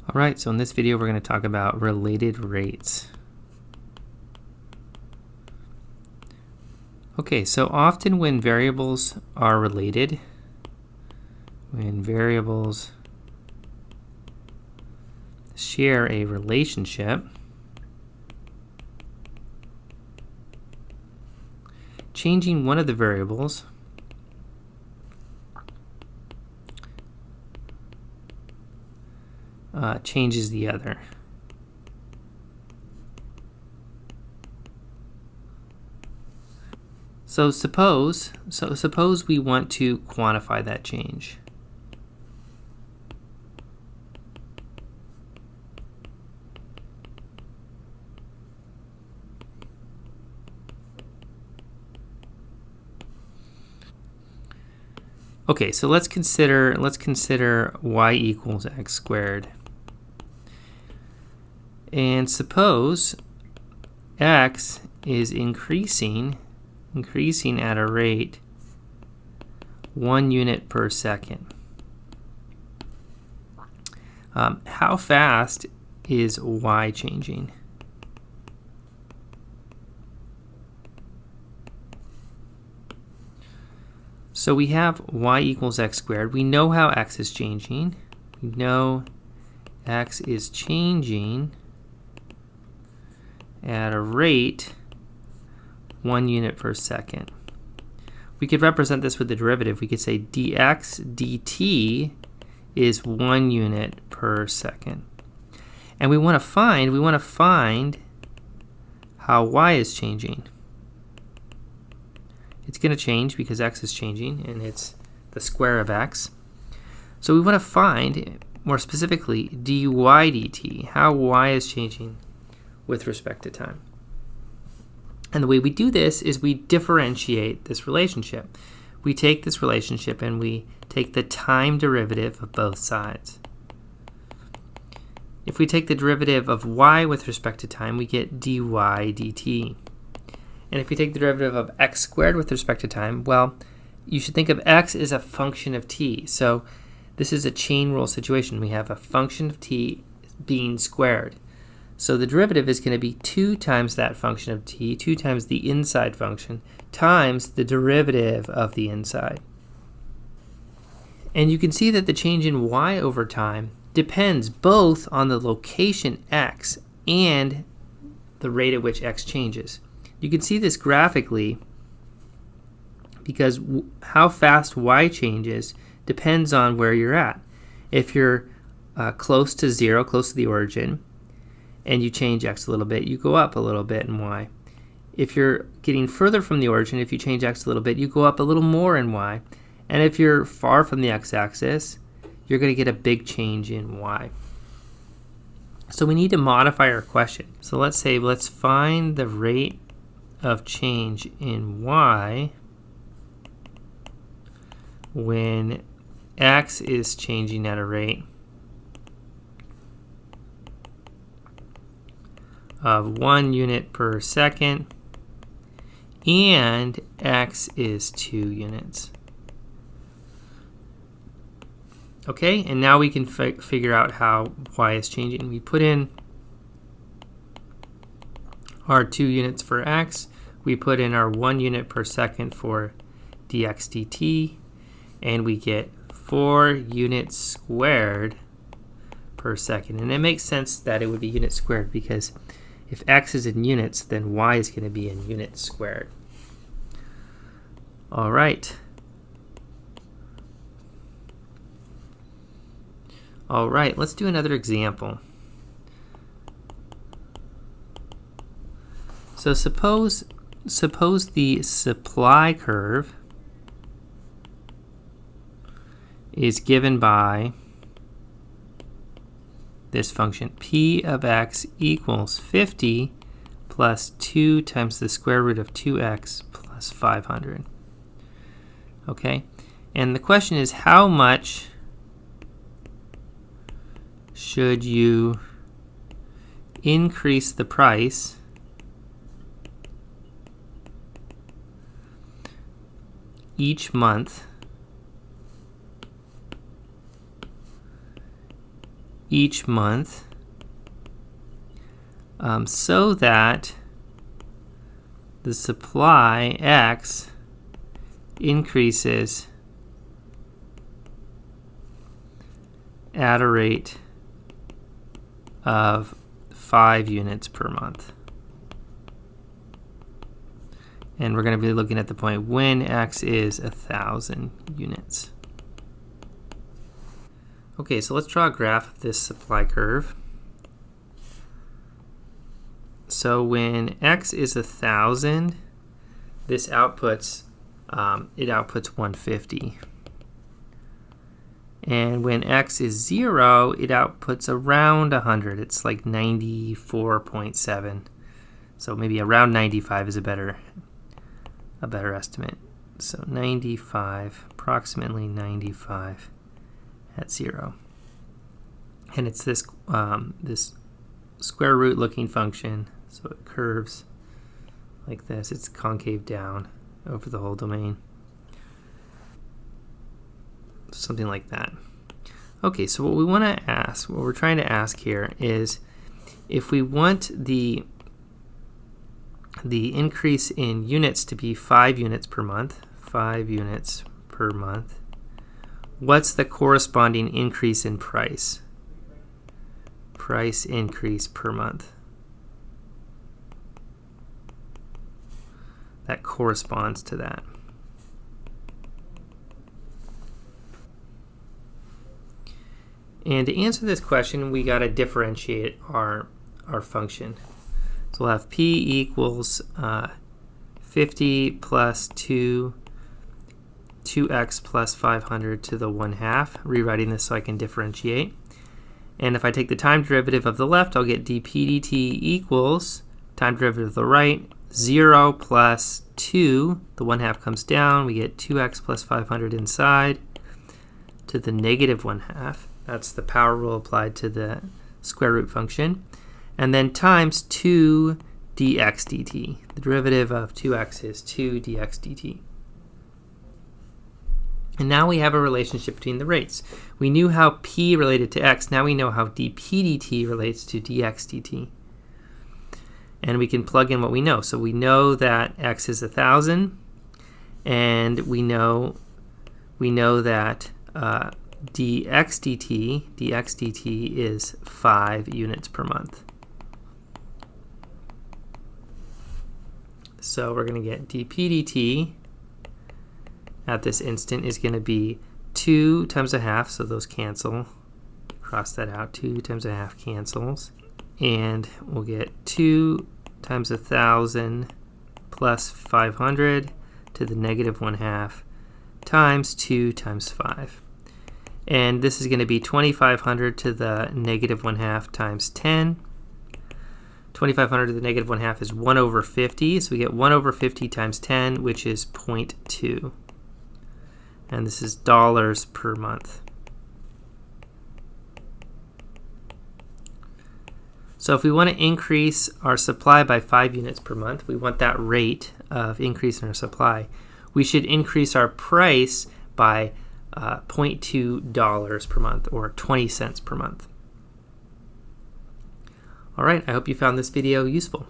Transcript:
Alright, so in this video we're going to talk about related rates. Okay, so often when variables are related, when variables share a relationship, changing one of the variables changes the other. So suppose we want to quantify that change. Okay, so let's consider y equals x squared. And suppose x is increasing at a rate 1 unit per second. How fast is y changing? So we have y equals x squared. We know how x is changing. We know x is changing at a rate 1 unit per second. We could represent this with the derivative. We could say dx dt is 1 unit per second. And we want to find how y is changing. It's going to change because x is changing, and it's the square of x. So we want to find, more specifically, dy dt, how y is changing with respect to time. And the way we do this is we differentiate this relationship. We take this relationship and we take the time derivative of both sides. If we take the derivative of y with respect to time, we get dy dt. And if we take the derivative of x squared with respect to time, well, you should think of x as a function of t. So this is a chain rule situation. We have a function of t being squared. So the derivative is going to be 2 times that function of t, 2 times the inside function, times the derivative of the inside. And you can see that the change in y over time depends both on the location x and the rate at which x changes. You can see this graphically because how fast y changes depends on where you're at. If you're close to 0, close to the origin, and you change x a little bit, you go up a little bit in y. If you're getting further from the origin, if you change x a little bit, you go up a little more in y. And if you're far from the x-axis, you're going to get a big change in y. So we need to modify our question. So let's say, let's find the rate of change in y when x is changing at a rate of 1 unit per second and x is 2 units. Okay, and now we can figure out how y is changing. We put in our 2 units for x, we put in our 1 unit per second for dx dt, and we get 4 units squared per second. And it makes sense that it would be units squared because if x is in units, then y is going to be in units squared. All right. All right, let's do another example. So suppose the supply curve is given by this function p of x equals 50 plus 2 times the square root of 2x plus 500. Okay, and the question is, how much should you increase the price each month each month so that the supply X increases at a rate of 5 units per month. And we're going to be looking at the point when X is 1,000 units. Okay, so let's draw a graph of this supply curve. So when X is 1,000, this outputs, it outputs 150. And when X is 0, it outputs around 100. It's like 94.7. So maybe around 95 is a better estimate. So 95, approximately 95 at 0. And it's this this square root looking function. So it curves like this. It's concave down over the whole domain. Something like that. Okay, so what we want to ask, what we're trying to ask here is if we want the increase in units to be 5 units per month, 5 units per month, what's the corresponding increase in price? Price increase per month. That corresponds to that. And to answer this question, we got to differentiate our function. So we'll have p equals 50 plus 2x plus 500 to the 1/2, rewriting this so I can differentiate. And if I take the time derivative of the left, I'll get dp dt equals time derivative of the right, 0 plus 2, the 1/2 comes down, we get 2x plus 500 inside, to the negative 1/2. That's the power rule applied to the square root function. And then times 2 dx dt. The derivative of 2x is 2 dx dt. And now we have a relationship between the rates. We knew how p related to x. Now we know how dp dt relates to dx dt. And we can plug in what we know. So we know that x is 1,000, and we know that dx dt is 5 units per month. So we're going to get dp dt at this instant is going to be 2 times 1/2, so those cancel. Cross that out, 2 times 1/2 cancels. And we'll get 2 times 1,000 plus 500 to the negative 1/2 times 2 times 5. And this is going to be 2,500 to the negative 1/2 times 10. 2,500 to the negative 1/2 is 1 over 50. So we get 1 over 50 times 10, which is 0.2. And this is dollars per month. So if we want to increase our supply by 5 units per month, we want that rate of increase in our supply, we should increase our price by $0.2 per month, or 20 cents per month. All right, I hope you found this video useful.